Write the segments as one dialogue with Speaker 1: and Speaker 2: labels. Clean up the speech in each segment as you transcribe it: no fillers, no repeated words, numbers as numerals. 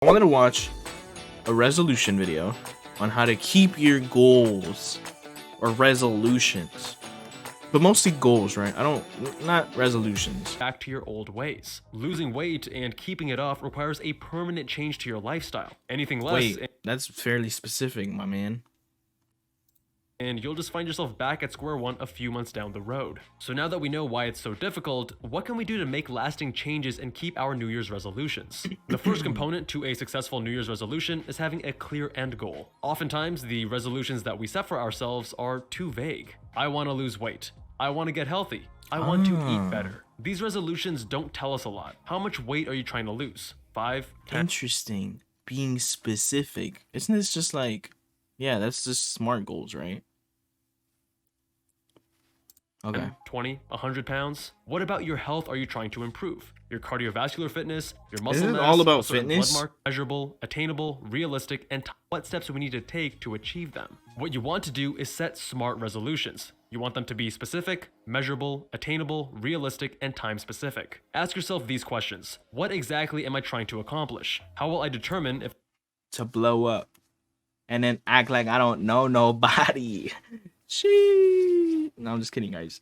Speaker 1: I wanted to watch a resolution video on how to keep your goals or resolutions, but mostly goals, right? Not resolutions.
Speaker 2: Back to your old ways. Losing weight and keeping it off requires a permanent change to your lifestyle. Anything less,
Speaker 1: Wait, that's fairly specific, my man.
Speaker 2: and you'll just find yourself back at square one a few months down the road. So now that we know why it's so difficult, what can we do to make lasting changes and keep our New Year's resolutions? The first component to a successful New Year's resolution is having a clear end goal. Oftentimes, the resolutions that we set for ourselves are too vague. I want to lose weight. I want to get healthy. I want to eat better. These resolutions don't tell us a lot. How much weight are you trying to lose? 5, 10?
Speaker 1: Interesting. Being specific. Isn't this just like, yeah, that's just SMART goals, right? Okay.
Speaker 2: 20, 100 pounds? What about your health are you trying to improve? Your cardiovascular fitness, your muscle
Speaker 1: Isn't it
Speaker 2: mass,
Speaker 1: all about
Speaker 2: a certain
Speaker 1: fitness?
Speaker 2: blood mark, measurable, attainable, realistic, and what steps we need to take to achieve them. What you want to do is set SMART resolutions. You want them to be specific, measurable, attainable, realistic, and time specific. Ask yourself these questions. What exactly am I trying to accomplish? How will I determine if
Speaker 1: To blow up. And then act like I don't know nobody. Sheesh. No, I'm just kidding, guys.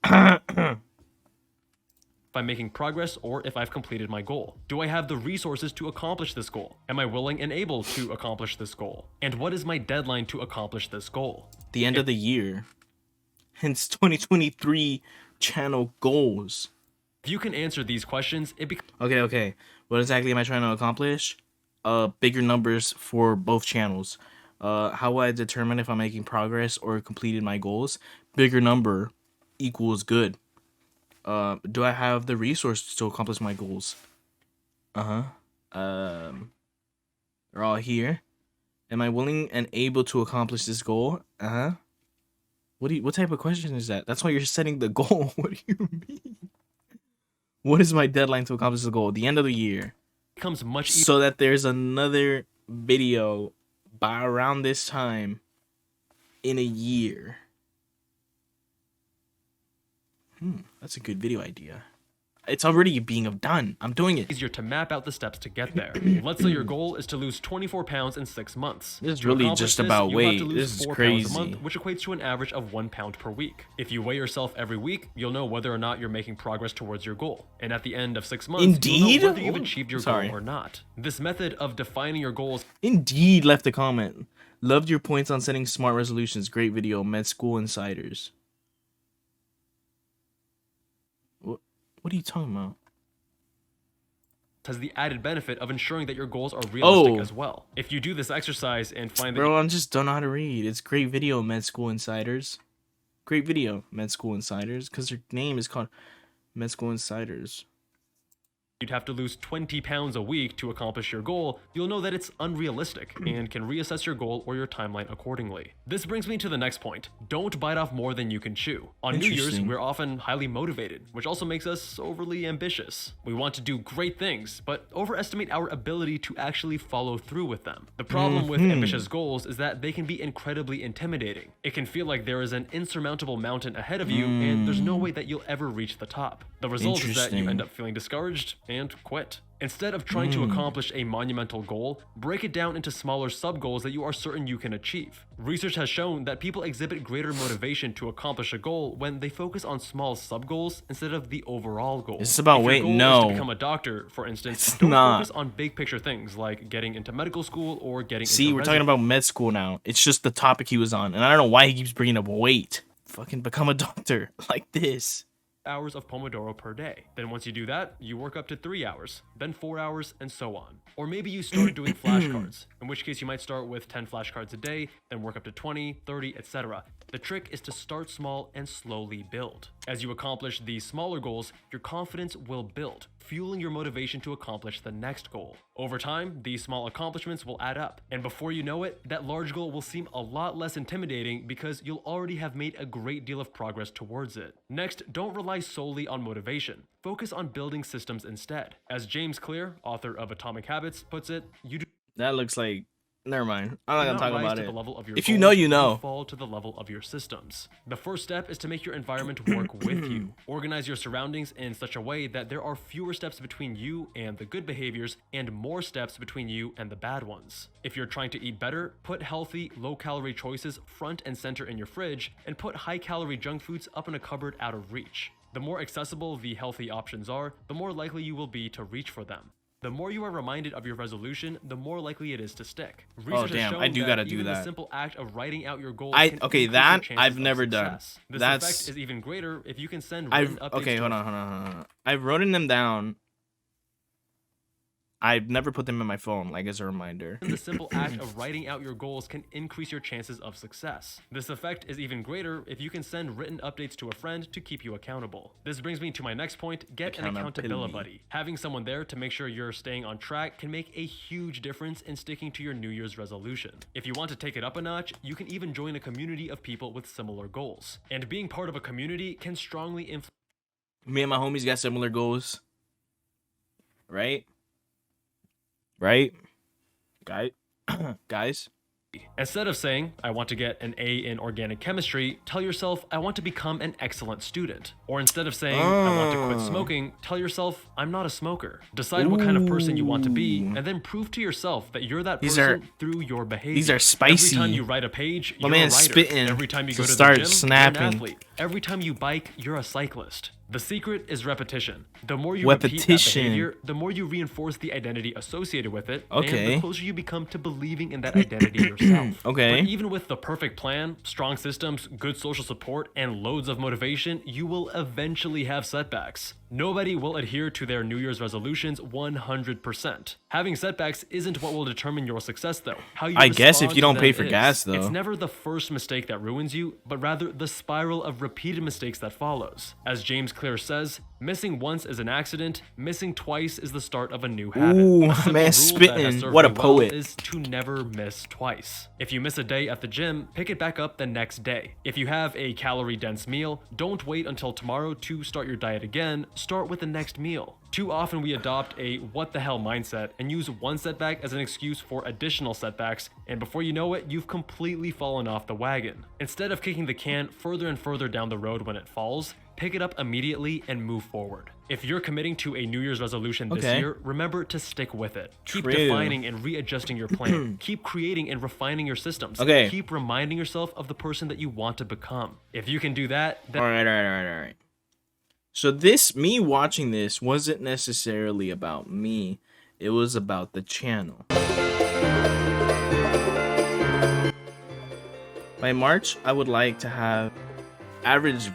Speaker 2: I'm making progress or if I've completed my goal? Do I have the resources to accomplish this goal? Am I willing and able to accomplish this goal? And what is my deadline to accomplish this goal?
Speaker 1: The end of the year. Hence 2023 channel goals.
Speaker 2: If you can answer these questions, it becomes
Speaker 1: Okay. What exactly am I trying to accomplish? Bigger numbers for both channels. How will I determine if I'm making progress or completed my goals? Bigger number equals good. Do I have the resources to accomplish my goals? They're all here. Am I willing and able to accomplish this goal? What type of question is that? That's why you're setting the goal. What do you mean? What is my deadline to accomplish the goal? The end of the year.
Speaker 2: much easier
Speaker 1: So that there's another video by around this time in a year. That's a good video idea. It's already being done. I'm doing it.
Speaker 2: to map out the steps to get there. Let's say your goal is to lose 24 pounds in 6 months.
Speaker 1: This is
Speaker 2: To
Speaker 1: really
Speaker 2: accomplish
Speaker 1: just
Speaker 2: this,
Speaker 1: about
Speaker 2: you'll have
Speaker 1: weight.
Speaker 2: to lose
Speaker 1: This is
Speaker 2: 4 pounds a
Speaker 1: crazy.
Speaker 2: month, which equates to an average of 1 pound per week. If you weigh yourself every week, you'll know whether or not you're making progress towards your goal. And at the end of 6 months,
Speaker 1: Indeed?
Speaker 2: you'll know whether you've
Speaker 1: Oh,
Speaker 2: achieved your
Speaker 1: sorry.
Speaker 2: goal or not. This method of defining your goals
Speaker 1: Indeed left a comment. Loved your points on setting smart resolutions. Great video. Med School Insiders. What are you talking about?
Speaker 2: has the added benefit of ensuring that your goals are realistic
Speaker 1: Oh.
Speaker 2: as well. If you do this exercise and find that
Speaker 1: Bro, I just don't know how to read. It's great video, Med School Insiders. Great video, Med School Insiders, because their name is called Med School Insiders.
Speaker 2: you'd have to lose 20 pounds a week to accomplish your goal, you'll know that it's unrealistic and can reassess your goal or your timeline accordingly. This brings me to the next point. Don't bite off more than you can chew. On New Year's,
Speaker 1: Interesting.
Speaker 2: we're often highly motivated, which also makes us overly ambitious. We want to do great things, but overestimate our ability to actually follow through with them. The problem with ambitious goals is that they can be incredibly intimidating. It can feel like there is an insurmountable mountain ahead of you and there's no way that you'll ever reach the top. The result is that you
Speaker 1: Interesting.
Speaker 2: end up feeling discouraged and quit. Instead of trying to accomplish a monumental goal, break it down into smaller sub-goals that you are certain you can achieve. Research has shown that people exhibit greater motivation to accomplish a goal when they focus on small sub-goals instead of the overall goal.
Speaker 1: It's about
Speaker 2: If your
Speaker 1: weight,
Speaker 2: goal is
Speaker 1: no.
Speaker 2: to become a doctor, for instance,
Speaker 1: It's
Speaker 2: don't
Speaker 1: not.
Speaker 2: focus on big picture things like getting into medical school or getting
Speaker 1: See,
Speaker 2: into
Speaker 1: we're talking about med school now. It's just the topic he was on. And I don't know why he keeps bringing up weight. Fucking become a doctor like this.
Speaker 2: hours of Pomodoro per day. Then once you do that, you work up to 3 hours, then 4 hours, and so on. Or maybe you start doing flashcards, in which case you might start with 10 flashcards a day, then work up to 20, 30, etc. The trick is to start small and slowly build. As you accomplish these smaller goals, your confidence will build, fueling your motivation to accomplish the next goal. Over time, these small accomplishments will add up, and before you know it, that large goal will seem a lot less intimidating because you'll already have made a great deal of progress towards it. Next, don't rely solely on motivation. Focus on building systems instead. As James Clear, author of Atomic Habits, puts it, you do
Speaker 1: That looks like Never mind. I'm not gonna talk
Speaker 2: rise
Speaker 1: about
Speaker 2: to
Speaker 1: it.
Speaker 2: the level of your
Speaker 1: If you
Speaker 2: goals,
Speaker 1: know, you know.
Speaker 2: fall to the level of your systems. The first step is to make your environment work with you. Organize your surroundings in such a way that there are fewer steps between you and the good behaviors and more steps between you and the bad ones. If you're trying to eat better, put healthy, low-calorie choices front and center in your fridge and put high-calorie junk foods up in a cupboard out of reach. The more accessible the healthy options are, the more likely you will be to reach for them. The more you are reminded of your resolution, the more likely it is to stick. Research has shown
Speaker 1: I do
Speaker 2: that
Speaker 1: gotta do
Speaker 2: even the
Speaker 1: that.
Speaker 2: simple act of writing out your goals can
Speaker 1: Okay,
Speaker 2: increase
Speaker 1: that
Speaker 2: your chances
Speaker 1: I've
Speaker 2: of
Speaker 1: never done.
Speaker 2: success. This
Speaker 1: That's
Speaker 2: effect is even greater if you can send written updates
Speaker 1: okay.
Speaker 2: to
Speaker 1: Hold on. I've written them down. I've never put them in my phone, like as a reminder.
Speaker 2: The simple act of writing out your goals can increase your chances of success. This effect is even greater if you can send written updates to a friend to keep you accountable. This brings me to my next point, get an accountability buddy. Having someone there to make sure you're staying on track can make a huge difference in sticking to your New Year's resolution. If you want to take it up a notch, you can even join a community of people with similar goals. And being part of a community can strongly influence.
Speaker 1: Me and my homies got similar goals. Right? Guys.
Speaker 2: Instead of saying, I want to get an A in organic chemistry, tell yourself, I want to become an excellent student. Or instead of saying, I want to quit smoking, tell yourself, I'm not a smoker. Decide what kind of person you want to be, and then prove to yourself that you're that person through your behavior.
Speaker 1: These are spicy.
Speaker 2: Every time you write a page, you're a
Speaker 1: man's
Speaker 2: writer.
Speaker 1: spitting
Speaker 2: Every time you go to
Speaker 1: start
Speaker 2: the gym,
Speaker 1: snapping.
Speaker 2: you're an athlete. Every time you bike, you're a cyclist. The secret is repetition. The more you repeat that behavior, the more you reinforce the identity associated with it, and the closer you become to believing in that identity yourself. But even with the perfect plan, strong systems, good social support, and loads of motivation, you will eventually have setbacks. Nobody will adhere to their New Year's resolutions 100%. Having setbacks isn't what will determine your success, though. How you
Speaker 1: I guess if you don't pay for
Speaker 2: is.
Speaker 1: gas, though.
Speaker 2: It's never the first mistake that ruins you, but rather the spiral of repeated mistakes that follows. As James Clear says, missing once is an accident, missing twice is the start of a new habit.
Speaker 1: Ooh,
Speaker 2: A simple
Speaker 1: man,
Speaker 2: rule
Speaker 1: spitting.
Speaker 2: that has served
Speaker 1: What a
Speaker 2: me well
Speaker 1: poet.
Speaker 2: is to never miss twice. If you miss a day at the gym, pick it back up the next day. If you have a calorie-dense meal, don't wait until tomorrow to start your diet again, start with the next meal. Too often we adopt a what the hell mindset and use one setback as an excuse for additional setbacks, and before you know it, you've completely fallen off the wagon. Instead of kicking the can further and further down the road when it falls, pick it up immediately and move forward. If you're committing to a New Year's resolution this year, remember to stick with it. Keep defining and readjusting your plan. Keep creating and refining your systems. Keep reminding yourself of the person that you want to become. If you can do that, then
Speaker 1: All right. So me watching this wasn't necessarily about me. It was about the channel. By March, I would like to have average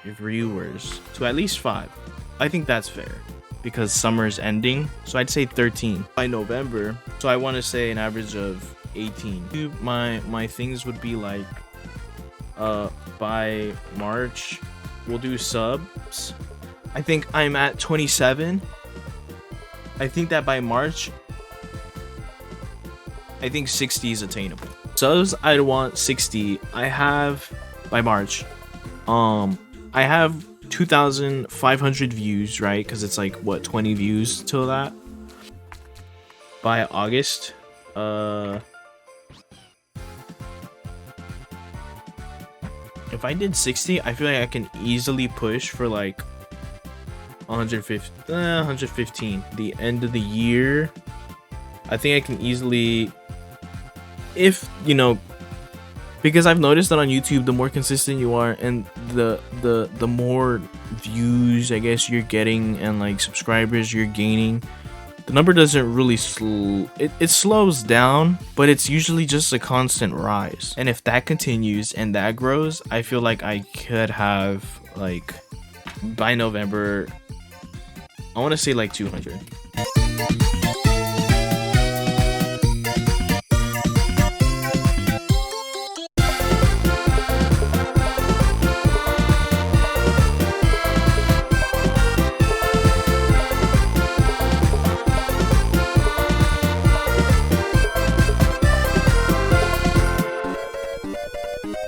Speaker 1: viewers to at least 5. I think that's fair because summer's ending, so I'd say 13. By November, so I want to say an average of 18. My things would be like by March we'll do subs. I think I'm at 27. I think that by March I think 60 is attainable. Subs I'd want 60. I have by March I have 2,500 views, right? Because it's like what, 20 views till that. By August, if I did 60, I feel like I can easily push for like 115. The end of the year, I think I can easily, if you know, because I've noticed that on YouTube, the more consistent you are and the more views I guess you're getting and like subscribers you're gaining, the number doesn't really it slows down, but it's usually just a constant rise. And if that continues and that grows, I feel like I could have like by November, I want to say like 200.